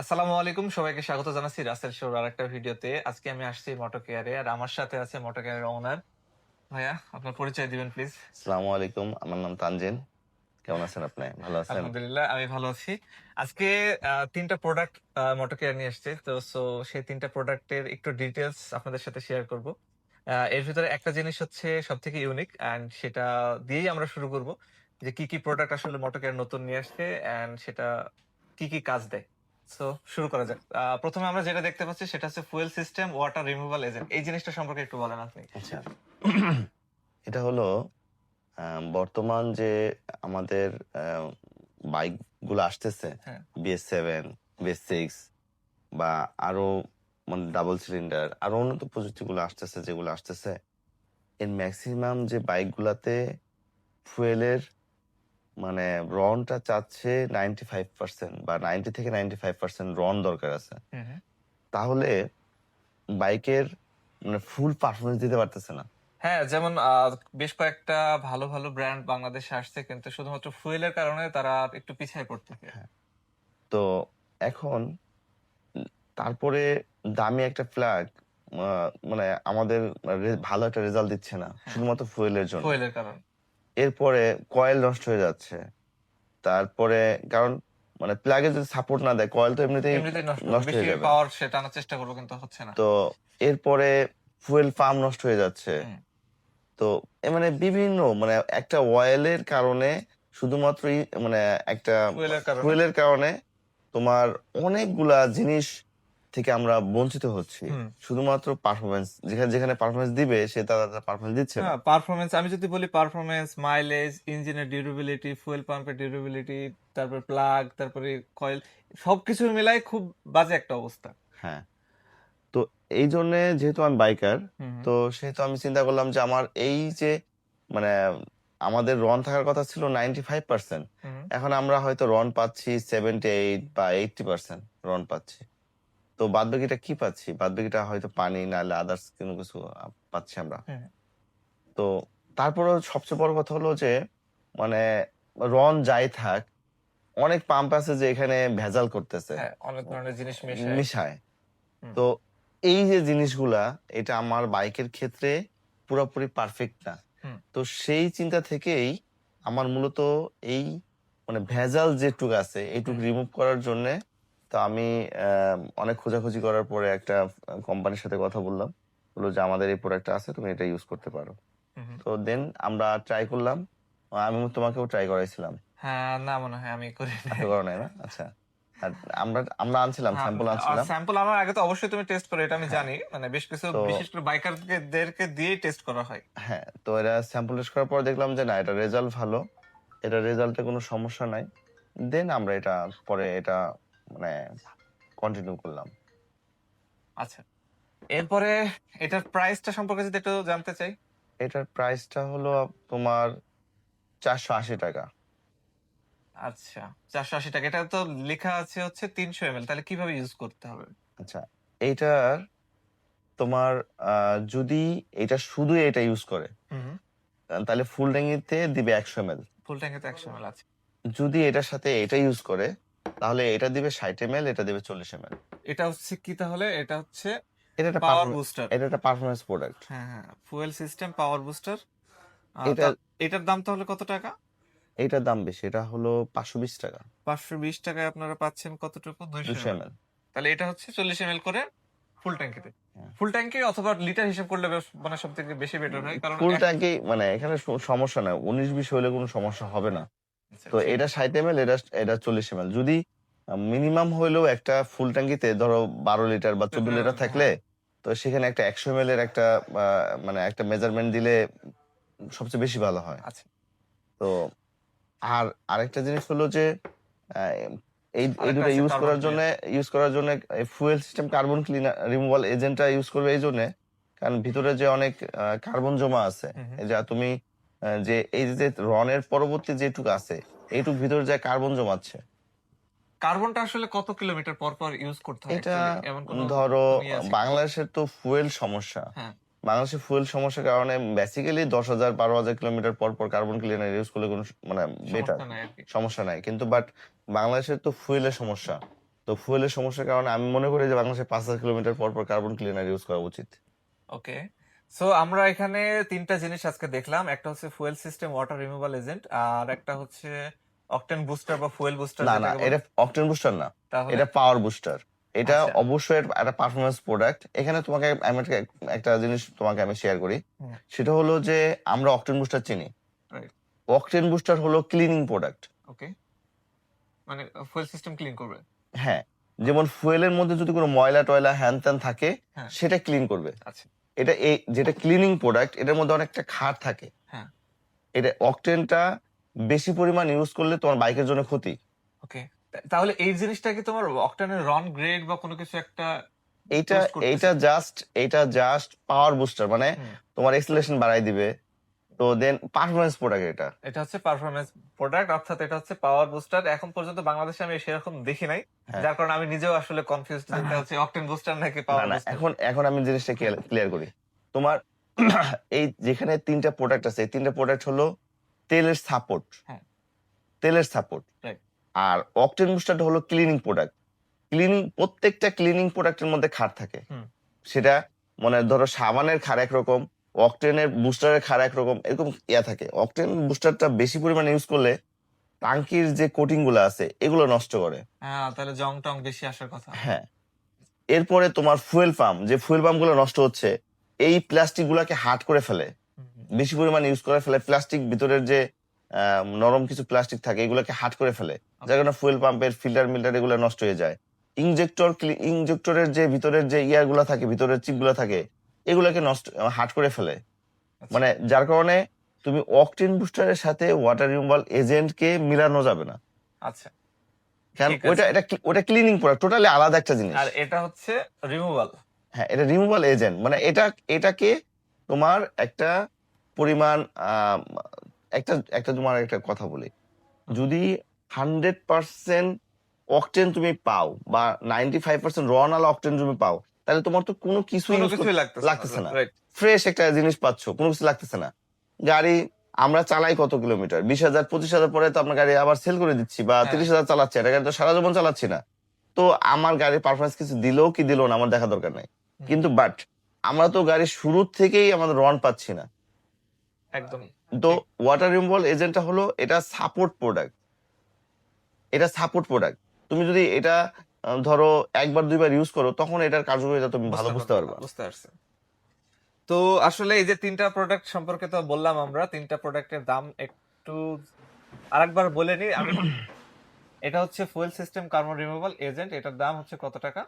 আসসালামু আলাইকুম, সবাইকে স্বাগত জানাচ্ছি রাসেল শোর আরেকটা ভিডিওতে। আজকে আমি আসছি মোটো কেয়ারে, আর আমার সাথে আছে মোটো কেয়ারের ওনার। ভাইয়া, আপনার পরিচয় দিবেন প্লিজ। আসসালামু আলাইকুম। আমার নাম তানজিন। কেমন আছেন আপনি? ভালো আছেন? আলহামদুলিল্লাহ, আমি ভালো আছি। আজকে তিনটা প্রোডাক্ট মোটো কেয়ার নিয়ে এসছে, তো সেই তিনটা প্রোডাক্টের একটু ডিটেলস আপনাদের সাথে শেয়ার করব। এর ভিতরে একটা জিনিস হচ্ছে সব থেকে ইউনিক, অ্যান্ড সেটা দিয়েই আমরা শুরু করব, যে কি কি প্রোডাক্ট আসলে মোটো কেয়ার নতুন নিয়ে আসছে অ্যান্ড সেটা কি কি কাজ দেয়। সো শুরু করা যাক। প্রথমে আমরা যেটা দেখতে পাচ্ছি সেটা হচ্ছে fuel system water removal agent. এই জিনিসটা সম্পর্কে একটু বলেন আপনি। আচ্ছা। এটা হলো বর্তমান যে আমাদের আ বাইক গুলো আসতেছে হ্যাঁ। BS7, BS6 বা আরো মানে ডাবল সিলিন্ডার আরো উন্নত প্রযুক্তিগুলো আসতেছে যেগুলো আসতেছে, এর মেক্সিমাম যে বাইক গুলাতে ফুয়েলের মানে রনটা চাচ্ছে 95% বা 90 থেকে 95% রন দরকার আছে। হুম, হুম। তাহলে বাইকের মানে ফুল পারফরম্যান্স দিতে পারতেছে না। হ্যাঁ, যেমন বেশ কয়েকটা ভালো, ভালো ব্র্যান্ড বাংলাদেশে আসছে, কিন্তু শুধুমাত্র ফুয়েলের কারণে তারা একটু পিছায় পড়তেছে। হ্যাঁ। তো এখন উম তারপরে দামি একটা ফ্ল্যাগ আ মানে আমাদের ভালো একটা রেজাল্ট দিচ্ছে না। হ্যাঁ, শুধুমাত্র ফুয়েলের জন্য। ফুয়েলের কারণ। এরপরে কয়েল নষ্ট হয়ে যাচ্ছে। তারপরে কারণ মানে প্লাগে যদি সাপোর্ট না দেয় কয়েল তো এমনিতেই এমনিতেই নষ্ট হবে। নষ্ট বেশি হয়ে যাবে। পাওয়ার সে টানার চেষ্টা করব, কিন্তু হচ্ছে না। তো এরপরে ফুয়েল পাম্প নষ্ট হয়ে যাচ্ছে। হুম। তো মানে বিভিন্ন মানে একটা অয়েলের কারণে শুধুমাত্রই মানে একটা ফুয়েলের কারণে। ফুয়েলের কারণে তোমার অনেকগুলা জিনিস থেকে আমরা বঞ্চিত হচ্ছি। হুম। শুধুমাত্র পারফরম্যান্স যেখানে, যেখানে পারফরম্যান্স দিবে সে তার পারফরম্যান্স দিচ্ছে না। হ্যাঁ, পারফরম্যান্স আমি যদি বলি, পারফরম্যান্স, মাইলেজ, ইঞ্জিনের ডিউরেবিলিটি, ফুয়েল পাম্পের ডিউরেবিলিটি, তারপর প্লাগ, তারপরে কয়েল, সবকিছু মিলাই খুব বাজে একটা অবস্থা। হ্যাঁ। তো এইজন্যে যেহেতু আমি বাইকার, হুম, হুম। তো সেহেতু আমি চিন্তা করলাম যে আমার এই যে মানে আমাদের রন থাকার কথা ছিল 95%, হুম, হুম। এখন আমরা হয়তো রন পাচ্ছি 78 বা 80% রন পাচ্ছি। তো বাদবাকিটা কি পাচ্ছি? বাদবাকিটা হয়তো পানি নাহলে আদার্স কোনো কিছু পাচ্ছি আমরা। হুম। তো তারপরেও সবচেয়ে বড় কথা হলো যে মানে রন যাই থাক, অনেক পাম্প আছে যে এখানে ভেজাল করতেছে। হ্যাঁ, অনেক ও ধরনের জিনিস মেশায়। মিশায়। হুম, তো এই যে জিনিসগুলা এটা আমার বাইকের ক্ষেত্রে পুরোপুরি পারফেক্ট না। হুম, তো সেই চিন্তা থেকেই আমার মূলত এই মানে ভেজাল যেটুক আছে এইটুক হুম, রিমুভ করার জন্যে তো আমি অনেক খোঁজাখুঁজি করার পরে একটা কোম্পানির সাথে কথা বললাম। বলল যে, "আমাদের এই প্রোডাক্টটা আছে, তুমি এটা ইউজ করতে পারো।" হুম, হুম। তো দেন আমরা ট্রাই করলাম। আমি তোমাকেও ট্রাই করাইছিলাম। হ্যাঁ, না মনে হয় আমি করি আপনি নাই। করো নাই না? আচ্ছা। আর আমরা আমরা আনছিলাম, হ্যাঁ, স্যাম্পল আনছিলাম। স্যাম্পল আনার আগে তো অবশ্যই তুমি টেস্ট করো, এটা আমি হ্যাঁ, জানি। মানে বেশ কিছু তো বিশেষ করে বাইকারদেরকে দিয়েই টেস্ট করা হয়। হ্যাঁ, তো এরা স্যাম্পল টেস্ট করার পর দেখলাম যে না এটা রেজাল্ট ভালো। এটা রেজাল্টে কোনো সমস্যা নাই। দেন আমরা এটা পরে এটা মানে কন্টিনিউ করলাম। আচ্ছা। এরপরে এটার প্রাইসটা সম্পর্কে যদি একটু জানতে চাই? এটার প্রাইসটা হলো তোমার ৳৪৮০। আচ্ছা, ৳৪৮০। এটা তো লেখা আছে হচ্ছে ৩০০ এমএল। তাহলে কিভাবে ইউজ করতে হবে? আচ্ছা, এইটার তোমার আ যদি এটা শুধু এটা ইউজ করে হুম, হুম। তাহলে ফুল ট্যাঙ্কিতে দিবে ১০০ এমএল। ফুল ট্যাঙ্কে তো ১০০ এমএল আছে। যদি এটার সাথে এটা ইউজ করে তাহলে এটা দিবে ৬০ এমএল, এটা দিবে ৪০ এমএল। এটা হচ্ছে কি তাহলে? এটা হচ্ছে এটা একটা পাওয়ার বুস্টার। এটা একটা পারফরম্যান্স প্রোডাক্ট। হ্যাঁ, হ্যাঁ। ফুয়েল সিস্টেম পাওয়ার বুস্টার। তা এটার এটার দাম তাহলে কত টাকা? এটার দাম বেশি। এটা হলো ৳৫২০। ৳৫২০ আপনারা পাচ্ছেন কতটুকু? ২০০ ২০০ এমএল। এমএল। তাহলে এটা হচ্ছে ৪০ এমএল করে ফুল ট্যাঙ্কিতে। হ্যাঁ। ফুল ট্যাঙ্কি অথবা লিটার হিসাব করলে মানে সবথেকে বেশি বেটার হয়। কারণ ফুল ট্যাঙ্কি মানে এখানে সমস্যা নাই। ১৯-২০ হইলে কোনো সমস্যা হবে না। আচ্ছা, তো ঠিক এটা আছে। ৬০ এমএল, এটা ৪০ এমএল। যদি মিনিমাম হইলেও একটা ফুল ট্যাঙ্কিতে ধরো ১২ লিটার বা ১৪ লিটার থাকলে, হ্যাঁ, তো সেখানে একটা ১০০ এমএল এর একটা আ মানে একটা মেজারমেন্ট দিলে সবচেয়ে বেশি ভালো হয়। আচ্ছা। তো আর আরেকটা জিনিস হলো যে আ এই আরেকটা ২ টা আছে কার্বন ক্লিয়ার। ইউজ করার জন্য এই ফুয়েল সিস্টেম কার্বন রিমুভাল এজেন্টটা ইউজ করবে এইজন্যে, কারণ ভিতরে যে অনেক কার্বন জমা আছে, হুম, হুম। এই যে তুমি যে এই যে রনের পরবর্তী যেটুক আছে, এইটুক ভিতরে যায় কার্বন জমাচ্ছে। কার্বনটা আসলে কত কিলোমিটার পর, পর ইউজ করতে হয় এটা অ্যাকচুয়ালি? এমন ধরো কোন ইয়ে আছে কি? বাংলাদেশের তো ফুয়েল সমস্যা। হ্যাঁ, বাংলাদেশের ফুয়েল সমস্যার কারণে বেসিক্যালি ১০,০০০ ১২,০০০ কিলোমিটার পর, পর কার্বন ক্লিনার ইউজ করলে কোনো মানে বেটার সমস্যা নাই আরকি। সমস্যা নাই। কিন্তু বাংলাদেশের তো ফুয়েলের সমস্যা। তো ফুয়েলের সমস্যার কারণে আমি মনে করি যে বাংলাদেশে 5,000 কিলোমিটার পর পর কার্বন ক্লিনার ইউজ করা উচিত। ওকে। সো আমরা এখানে ৩ টা জিনিস আজকে দেখলাম। একটা হচ্ছে fuel system water removal agent, আর একটা হচ্ছে অকটেন বুস্টার বা ফুয়েল বুস্টার না যেটাকে এটা বলে। অকটেন বুস্টার না, তাহলে? এটা পাওয়ার বুস্টার। এটা আচ্ছা। অবশ্যই একটা পারফরমেন্স প্রোডাক্ট। এখানে তোমাকে আমি একটা জিনিস তোমাকে আমি শেয়ার করি। হুম, সেটা হলো যে আমরা অকটেন বুস্টার চিনি। রাইট। অকটেন বুস্টার হলো ক্লিনিং প্রোডাক্ট। ওকে। মানে ফুয়েল সিস্টেম ক্লিন করবে। হ্যাঁ, যেমন ফুয়েলের মধ্যে যদি কোনো ময়লা টয়লা হ্যান ত্যান থাকে হ্যাঁ, সেটা ক্লিন করবে। আচ্ছা। এটা এই যেটা ক্লিনিং প্রোডাক্ট এটার মধ্যে অনেকটা ক্ষার থাকে। হ্যাঁ, এটা অকটেনটা বেশি পরিমাণ ইউজ করলে তোমার বাইকের জন্য ক্ষতি। ওকে। তাহলে এই জিনিসটা কি তোমার অকটেনের রন গ্রেড বা কোনো কিছু একটা এইটা বুস্ট করতেছে? এইটা জাস্ট পাওয়ার বুস্টার, মানে হুম। তোমার এক্সেলারেশন বাড়াই দিবে। তো দেন পারফরমেন্স প্রোডাক্ট এটা। এটা হচ্ছে পারফরম্যান্স প্রোডাক্ট, অর্থাৎ এটা হচ্ছে পাওয়ার বুস্টার। এখন পর্যন্ত বাংলাদেশে আমি সেরকম দেখি নাই। হ্যাঁ। যার কারণে আমি নিজেও আসলে কনফিউজড যে এটা হচ্ছে অকটেন বুস্টার নাকি না পাওয়ার না, বুস্টার। এখন আমি জিনিসটা ক্লিয়ার করি। তোমার এই যেখানে 3টা প্রোডাক্ট আছে, এই 3টা প্রোডাক্ট হলো তেলের সাপোর্ট। হ্যাঁ, তেলের সাপোর্ট। রাইট। আর অকটেন বুস্টারটা হলো ক্লিনিং প্রোডাক্ট। প্রত্যেকটা ক্লিনিং প্রোডাক্টের মধ্যে ক্ষার থাকে। হুম, সেটা মানে ধরো সাবানের ক্ষার একরকম, অকটেনের বুস্টারের ক্ষার একরকম, এরকম থাকে। অকটেন বুস্টারটা বেশি পরিমাণে ইউজ করলে টাঙ্কির যে কোটিং গুলো আছে এগুলো নষ্ট করে। হ্যাঁ, তাহলে জং টং বেশি আসার কথা। হ্যাঁ, এরপরে তোমার ফুয়েল পাম্প, যে ফুয়েল পাম্প গুলো নষ্ট হচ্ছে, এই প্লাস্টিক গুলাকে হার্ড করে ফেলে, হুম, হুম, বেশি পরিমাণে ইউজ করে ফেলে। প্লাস্টিক ভিতরের যে নরম কিছু প্লাস্টিক থাকে এগুলোকে হার্ড করে ফেলে, যার কারণে ফুয়েল পাম্পের ফিল্টার মিল্টার এগুলো নষ্ট হয়ে যায়। ইনজেক্টরের যে ভিতরের যে ইয়াগুলা থাকে, ভিতরের চিপ গুলা থাকে, এগুলাকে নষ্ট হার্ড করে ফেলে। আচ্ছা, মানে যার কারণে তুমি অকটেন বুস্টারের সাথে ওয়াটার রিমুভাল এজেন্টকে মিলানো যাবে না, আচ্ছা, কারণ ঠিক আছে। ওটা ক্লিনিং প্রোডাক্ট, টোটালি আলাদা একটা জিনিস। আর এটা হচ্ছে রিমুভাল। হ্যাঁ, এটা রিমুভাল এজেন্ট, মানে এটাকে তোমার একটা পরিমাণ একটা একটা তোমার একটা কথা বলি, যদি 100% অকটেন তুমি পাও বা 95% রনাল অকটেন তুমি পাও, তাহলে তোমার তো কোনো কিছু কোনো ইউজ কিছুই লাগতেছে না। রাইট। ফ্রেশ একটা জিনিস পাচ্ছ, কোনো কিছু লাগতেছে না। গাড়ি আমরা চালাই কত কিলোমিটার, 20,000 25,000 পরে তো আমরা গাড়ি আবার সেল করে দিচ্ছি, বা হ্যাঁ, 30,000 চালাচ্ছি, এটা গাড়ি তো সারা জীবন চালাচ্ছি না। তো আমার গাড়ির পারফরমেন্স কিছু দিলো কি দিলো না আমার দেখা দরকার নাই। হুম, কিন্তু বাট আমরা তো গাড়ির শুরুর থেকেই আমাদের রন পাচ্ছি না। একদম তো ঠিক। ওয়াটার রিমুভাল এজেন্টটা হলো এটা সাপোর্ট প্রোডাক্ট। এটা সাপোর্ট প্রোডাক্ট। তুমি যদি এটা ধরো একবার দুইবার ইউজ করো, তখন এটার কার্যকারিতা তুমি ভালো বুঝতে পারবা। বুঝতে পারছি। তো আসলে এই যে ৩ টা প্রোডাক্ট সম্পর্কে তো বললাম আমরা। ৩ টা প্রোডাক্টের দাম একটু আরেকবার বলে নিই আমি। এটা হচ্ছে fuel system carbon removal agent. এটার দাম হচ্ছে কত টাকা?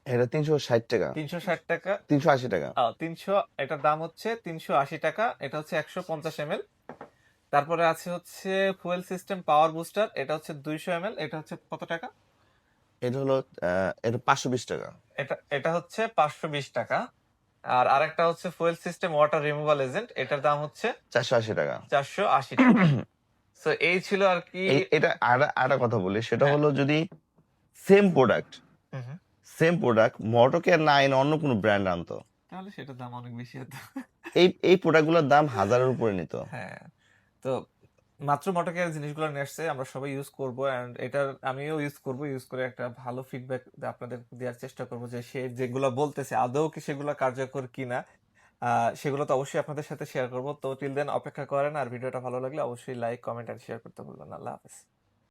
এটা 360 টাকা, ৩৬০ টাকা। 380 টাকা। ৩০০, এটার দাম হচ্ছে ৩৮০ টাকা। এটা হচ্ছে ১৫০ ml। তারপরে আছে হচ্ছে ফুয়েল সিস্টেম পাওয়ার বুস্টার। এটা হচ্ছে ২০০ ml। এটা হচ্ছে কত টাকা? এটা হলো এটা 520 টাকা। এটা হচ্ছে ৫২০ টাকা। আর আরেকটা হচ্ছে fuel system water removal agent. এটার দাম হচ্ছে 480 টাকা। ৪৮০ টাকা। সো এই ছিল আর কি। এটা আরেকটা কথা বলি, সেটা হ্যাঁ। হলো যদি সেম প্রোডাক্ট, হুম, হুম। মোটরকেয়ার না এনে অন্য কোনো ব্র্যান্ড আনতো, তাহলে সেটার দাম অনেক বেশি হতো। এই প্রোডাক্টগুলোর দাম হাজারের উপরে নিত। হ্যাঁ। তো মাত্র মোটরকেয়ার জিনিসগুলো নিয়ে আসছে, আমরা সবাই ইউজ করব, এন্ড এটার আমিও ইউজ করব। ইউজ করে একটা ভালো ফিডব্যাক আপনাদের দেওয়ার চেষ্টা করব যে সে যেগুলো বলতেছে আদৌ কি সেগুলো কার্যকর কিনা। সেগুলো তো অবশ্যই আপনাদের সাথে শেয়ার করব। তো টিল দেন অপেক্ষা করেন, আর ভিডিওটা ভালো লাগলে অবশ্যই লাইক কমেন্ট আর শেয়ার করতে ভুলবেন না। আল্লাহ হাফেজ।